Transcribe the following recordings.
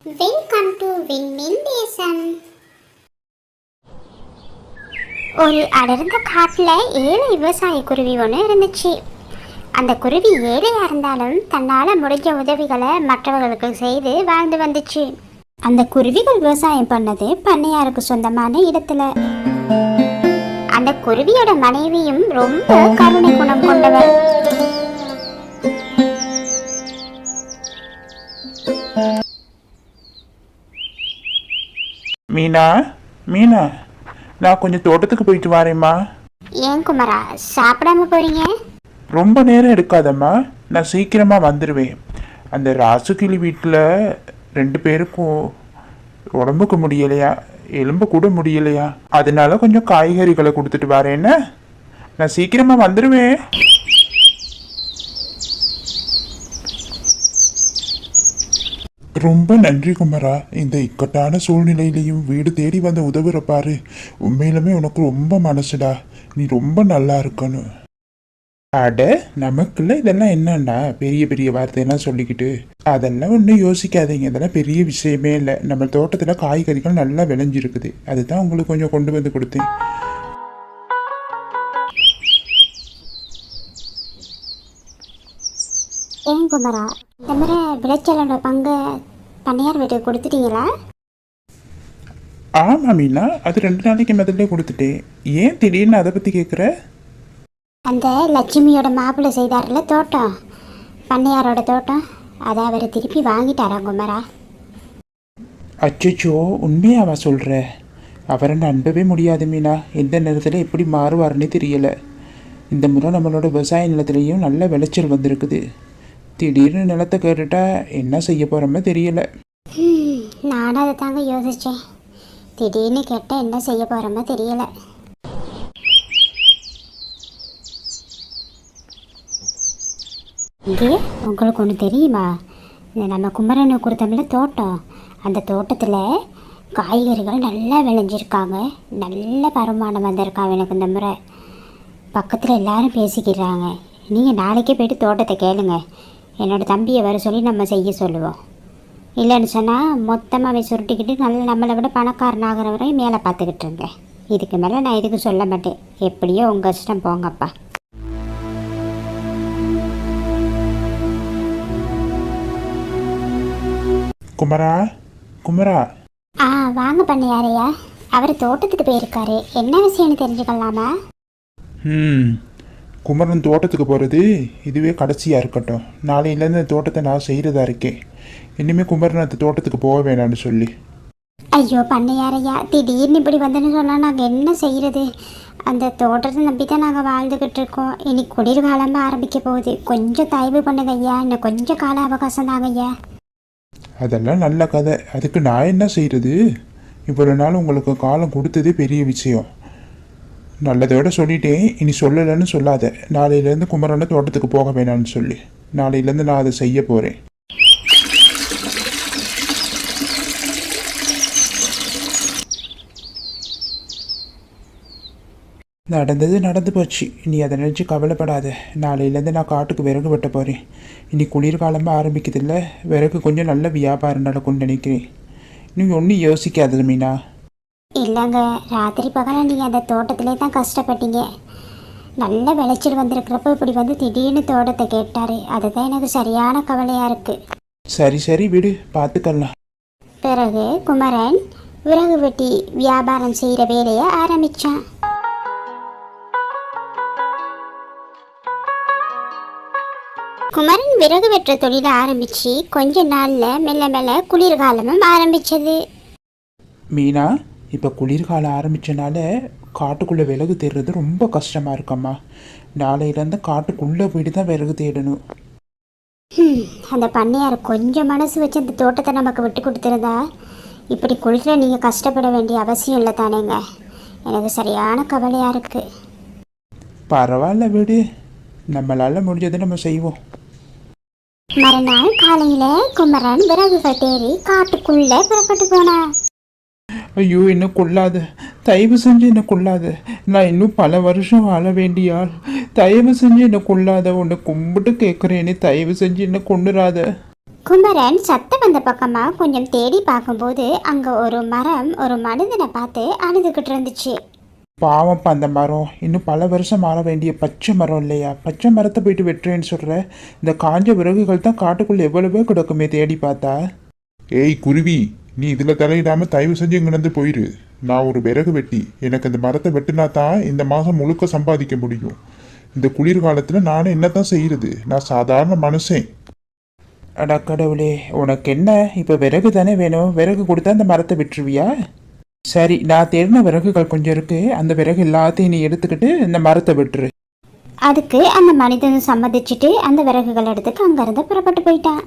Welcome to விண்மீன் தேசம். ஒரு அடர்ந்த காட்டில் 7 விவசாய குருவி ஒன்று இருந்துச்சு. அந்த குருவி ஏழையாக இருந்தாலும் தன்னால் முடிஞ்ச உதவிகளை மற்றவர்களுக்கு செய்து வாழ்ந்து வந்துச்சு. அந்த குருவிகள் விவசாயம் பண்ணது பண்ணையாருக்கு சொந்தமான இடத்துல. அந்த குருவியோட மனைவியும் ரொம்ப கருணை குணம் கொண்டவர். மீனா மீனா, நான் கொஞ்சம் தோட்டத்துக்கு போயிட்டு வரேம்மா. ஏன் குமரா, சாப்பிடாம போறீங்க? ரொம்ப நேரம் எடுக்காதம்மா, நான் சீக்கிரமா வந்துடுவேன். அந்த ராசுகிளி வீட்டில் 2 பேருக்கும் உடம்புக்கு முடியலையா, எலும்பு கூட முடியலையா, அதனால கொஞ்சம் காய்கறிகளை கொடுத்துட்டு வரேன்னு. நான் சீக்கிரமா வந்துடுவேன். ரொம்ப நன்றி குமரா, இந்த இக்கட்டான சூழ்நிலையிலையும் வீடு தேடி வந்து உதவுற பாரு. உண்மையிலுமே உனக்கு ரொம்ப மனசுடா, நீ ரொம்ப நல்லா இருக்கணும். அட, நமக்குள்ள இதெல்லாம் என்னண்டா பெரிய பெரிய வார்த்தையெல்லாம் சொல்லிக்கிட்டு, அதெல்லாம் ஒன்றும் யோசிக்காதீங்க. இதெல்லாம் பெரிய விஷயமே இல்லை. நம்ம தோட்டத்தில் காய்கறிகள் நல்லா விளைஞ்சிருக்குது, அதுதான் உங்களுக்கு கொஞ்சம் கொண்டு வந்து கொடுத்தேன். ஏன் குமரா, இந்த மாதிரி விளைச்சலோட பங்கு பண்ணையார் வீட்டுக்கு கொடுத்துட்டீங்களா? ஆமா மீனா, அது 2 நாளைக்கு முதல்ல கொடுத்துட்டேன். ஏன் திடீர்னு அதை பற்றி கேட்குற? அந்த லட்சுமியோட மாப்பிள்ளை செய்தார்ல தோட்டம், பண்ணையாரோட தோட்டம், அதை அவர் திருப்பி வாங்கிட்டாரா குமரா? அச்சோ, உண்மையாவா சொல்கிற? அவரை நம்பவே முடியாது மீனா. எந்த நேரத்தில் எப்படி மாறுவார்னே தெரியல. இந்த முறை நம்மளோட விவசாய நிலத்துலேயும் நல்ல விளைச்சல் வந்திருக்குது. திடீர்னு நிலத்தை கேட்டுட்டா என்ன செய்ய போகிறோமோ தெரியல. நானும் அதை தாங்க யோசித்தேன். திடீர்னு கேட்டால் என்ன செய்ய போகிறோமோ தெரியல. இது உங்களுக்கு ஒன்று தெரியுமா? இந்த நம்ம குமரனை கொடுத்தோம்ல தோட்டம், அந்த தோட்டத்தில் காய்கறிகள் நல்லா விளைஞ்சிருக்காங்க. நல்ல வருமானம் வந்திருக்காங்க எனக்கு இந்த முறை. பக்கத்தில் எல்லாரும் பேசிக்கிறாங்க. நீங்கள் நாளைக்கே போய்ட்டு தோட்டத்தை கேளுங்க. என்னோடய தம்பியை வர சொல்லி நம்ம செய்ய சொல்லுவோம். இல்லைன்னு சொன்னால் மொத்தமாகவே சுருட்டிக்கிட்டு நல்ல நம்மளை விட பணக்காரனாகிற வரையும் மேலே பார்த்துக்கிட்டு இருங்க. இதுக்கு மேலே நான் இதுக்கு சொல்ல மாட்டேன். எப்படியோ உங்கள் இஷ்டம் போங்கப்பா. குமரா குமரா. வாங்க பண்ணையாரையா. அவர் தோட்டத்துக்கு போயிருக்காரு. என்ன விஷயம்னு தெரிஞ்சுக்கலாமா? குமரன் தோட்டத்துக்கு போகிறது இதுவே கடைசியாக இருக்கட்டும். நாளையிலேருந்து அந்த தோட்டத்தை நான் செய்கிறதா இருக்கேன். இனிமேல் குமரன் அந்த தோட்டத்துக்கு போக வேணான்னு சொல்லி. ஐயோ பண்ணையாரையா, திடீர்னு இப்படி வந்துன்னு சொன்னால் நாங்கள் என்ன செய்கிறது? அந்த தோட்டத்தை நம்பி தான் நாங்கள் வாழ்ந்துக்கிட்டு இருக்கோம். இனி குளிர்காலமாக ஆரம்பிக்க போகுது. கொஞ்சம் தயவு பண்ணுங்க ஐயா, இன்னும் கொஞ்சம் கால அவகாசம் தாங்க ஐயா. அதெல்லாம் நல்ல கதை. அதுக்கு நான் என்ன செய்கிறது? இவ்வளோ நாள் உங்களுக்கு காலம் கொடுத்ததே பெரிய விஷயம். நல்லதோட சொல்லிட்டேன். இனி சொல்லலைன்னு சொல்லாத. நாளையிலேருந்து குமரனை தோட்டத்துக்கு போக வேணான்னு சொல்லி. நாளையிலேருந்து நான் அதை செய்ய போகிறேன். நடந்தது நடந்து போச்சு. இனி அதை நினச்சி கவலைப்படாத. நாளையிலேருந்து நான் காட்டுக்கு விறகு வெட்ட போகிறேன். இனி குளிர்காலமாக ஆரம்பிக்குதில்ல, விறகு கொஞ்சம் நல்ல வியாபாரம் நடக்கும்னு நினைக்கிறேன். இன்னும் ஒன்றும் யோசிக்காதது மீனா. இல்லைங்க, ராத்திரி பகலாக நீங்கள் அந்த தோட்டத்திலே தான் கஷ்டப்பட்டீங்க. நல்ல விளைச்சல் வந்திருக்கிறப்ப இப்படி வந்து திடீர்னு தோட்டத்தை கேட்டார். அதுதான் எனக்கு சரியான கவலையாக இருக்குது. சரி சரி விடு, பார்த்துக்கலாம். பிறகு குமரன் விறகு வெட்டி வியாபாரம் செய்கிற வேலையை ஆரம்பித்தான். குமரன் விறகு வெட்டுற தொழிலை ஆரம்பித்து கொஞ்ச நாளில் மெல்ல மெல்ல குளிர்காலமும் ஆரம்பித்தது. மீனா, இப்போ குளிர்காலம் ஆரம்பித்தனால காட்டுக்குள்ளே விறகு தேடுறது ரொம்ப கஷ்டமாக இருக்கம்மா. நாளையிலேருந்து காட்டுக்குள்ளே போயிட்டு தான் விறகு தேடணும். அந்த பண்ணையார் கொஞ்சம் மனசு வச்சு அந்த தோட்டத்தை நமக்கு விட்டு கொடுத்துருந்தா இப்படி குளிரில் நீங்கள் கஷ்டப்பட வேண்டிய அவசியம் இல்லை தானேங்க. எனக்கு சரியான கவலையாக இருக்குது. பரவாயில்ல விடு, நம்மளால் முடிஞ்சதை நம்ம செய்வோம். மறுநாள் காலையில் குமரன் விறகு வெட்டேறி காட்டுக்குள்ளே புறப்பட்டு போனான். ஐயோ, என்ன கொள்ளாத, தயவு செஞ்சு என்ன கொள்ளாத. நான் இன்னும் பல வருஷம் வாழ வேண்டிய ஆள். தயவு செஞ்சு என்ன கொள்ளாத. உன்னை கும்பிட்டு கேட்குறேன்னு தயவு செஞ்சு என்ன கொண்டுறாத. குமரன் சத்தம் வந்த பக்கமாக கொஞ்சம் தேடி பார்க்கும்போது அங்கே ஒரு மரம் ஒரு மனிதனை பார்த்து அழுதுகிட்டு இருந்துச்சு. பாவம்ப்பா அந்த மரம் இன்னும் பல வருஷம் ஆள வேண்டிய பச்சை மரம் இல்லையா? பச்சை மரத்தை போயிட்டு வெட்டுறேன்னு சொல்கிற. இந்த காஞ்ச விறகுகள் தான் காட்டுக்குள்ளே எவ்வளவோ கிடக்குமே தேடி பார்த்தா. ஏய் குருவி, நீ இதில் தலையிடாமல் தயவு செஞ்சு இங்கிருந்து போயிரு. நான் ஒரு விறகு வெட்டி, எனக்கு இந்த மரத்தை வெட்டினா தான் இந்த மாதம் முழுக்க சம்பாதிக்க முடியும். இந்த குளிர்காலத்தில் நானும் என்னத்தான் செய்கிறது? நான் சாதாரண மனுஷன். அடா கடவுளே, உனக்கு என்ன இப்போ விறகு தானே வேணும்? விறகு கொடுத்தா அந்த மரத்தை விட்டுருவியா? சரி, நான் தேடின விறகுகள் கொஞ்சம் இருக்கு, அந்த விறகு எல்லாத்தையும் நீ எடுத்துக்கிட்டு இந்த மரத்தை விட்டுரு. அதுக்கு அந்த மனிதனும் சம்மதிச்சுட்டு அந்த விறகுகள் எடுத்துட்டு அங்கேருந்து புறப்பட்டு போயிட்டான்.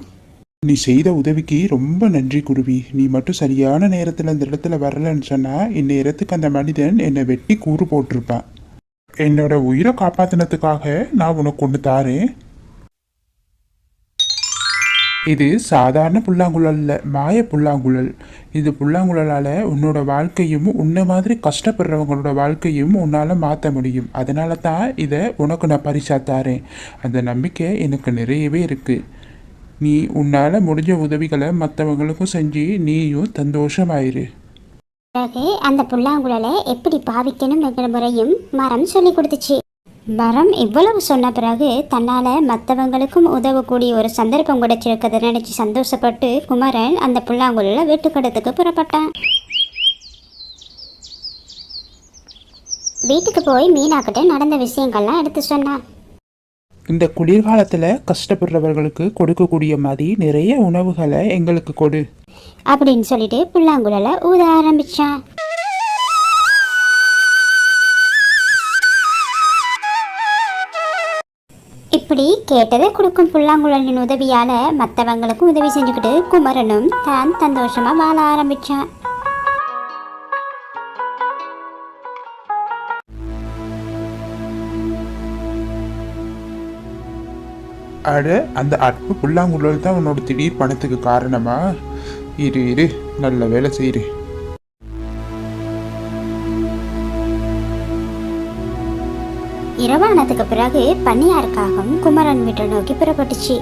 நீ செய்த உதவிக்கு ரொம்ப நன்றி குருவி. நீ மட்டும் சரியான நேரத்தில் இந்த இடத்துல வரலன்னு சொன்னால் இந்நேரத்துக்கு அந்த மனிதன் என்னை வெட்டி கூறு போட்டிருப்பான். என்னோட உயிரை காப்பாற்றினதுக்காக நான் உனக்கு கொண்டு தாரேன். இது சாதாரண புல்லாங்குழல் இல்லை, மாய புல்லாங்குழல். இது புல்லாங்குழலால் உன்னோட வாழ்க்கையும் உன்னை மாதிரி கஷ்டப்படுறவங்களோட வாழ்க்கையும் உன்னால் மாற்ற முடியும். அதனால தான் இதை உனக்கு நான் பரிசா தாரேன். அந்த நம்பிக்கை எனக்கு நிறையவே இருக்குது. நீ உன்னால் முடிஞ்ச உதவிகளை மற்றவங்களுக்கும் செஞ்சு நீயும் சந்தோஷமாயிரு. பிறகு அந்த புல்லாங்குழலை எப்படி பாவிக்கணும் என்ற முறையும் மரம் சொல்லி கொடுத்துச்சு. மரம் இவ்வளவு சொன்ன பிறகு தன்னால் மற்றவங்களுக்கும் உதவக்கூடிய ஒரு சந்தர்ப்பம் கிடைச்சிருக்கதை நினச்சி சந்தோஷப்பட்டு குமரன் அந்த புல்லாங்குழலை வீட்டுக்கடத்துக்கு புறப்பட்டான். வீட்டுக்கு போய் மீனாக்கிட்ட நடந்த விஷயங்கள்லாம் எடுத்து சொன்னான். இந்த குளிர்காலத்தில் கஷ்டப்படுறவர்களுக்கு கொடுக்கக்கூடிய மாதிரி நிறைய உணவுகளை எங்களுக்கு கொடு அப்படின்னு சொல்லிட்டு புல்லாங்குழலை ஊத ஆரம்பிச்சான். இப்படி கேட்டதை கொடுக்கும் புல்லாங்குழலின் உதவியால மற்றவங்களுக்கும் உதவி செஞ்சுக்கிட்டு குமரனும் தான் சந்தோஷமா வாழ ஆரம்பிச்சான். அட, அந்த அற்பு புல்லாங்குழல் தான் உன்னோட திடீர் பணத்துக்கு காரணமா? இரு இரு, நல்ல வேலை செய்யுரு. இரவானதுக்கு பிறகு பன்னியாருக்காகவும் குமரன் வீட்டை நோக்கி புறப்பட்டுச்சு.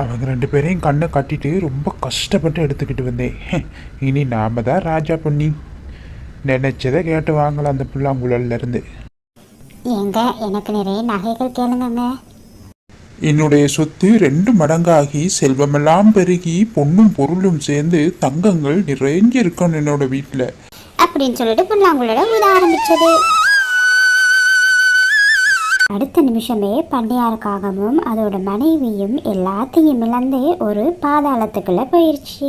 அவங்க ரெண்டு பேரையும் கண்ணை கட்டிட்டு ரொம்ப கஷ்டப்பட்டு எடுத்துக்கிட்டு வந்தேன். இனி நாம தான் ராஜா பொன்னி. நினைச்சதை கேட்டு வாங்கலாம் அந்த புல்லாங்குழல்ல இருந்து. எங்க எனக்கு நிறைய நகைகள் கேளுங்க. என்னுடைய சொத்து 2 மடங்காகி செல்வமெல்லாம் பெருகி பொண்ணும் பொருளும் சேர்ந்து தங்கங்கள் நிறைஞ்சு இருக்கணும் என்னோட வீட்டில் அப்படின்னு சொல்லிட்டு புல்லாங்குழலை ஊத ஆரம்பிச்சது. அடுத்த நிமிஷமே பன்னியாருக்காகவும் அதோட மனைவியும் எல்லாத்தையும் இழந்து ஒரு பாதாளத்துக்குள்ள போயிடுச்சு.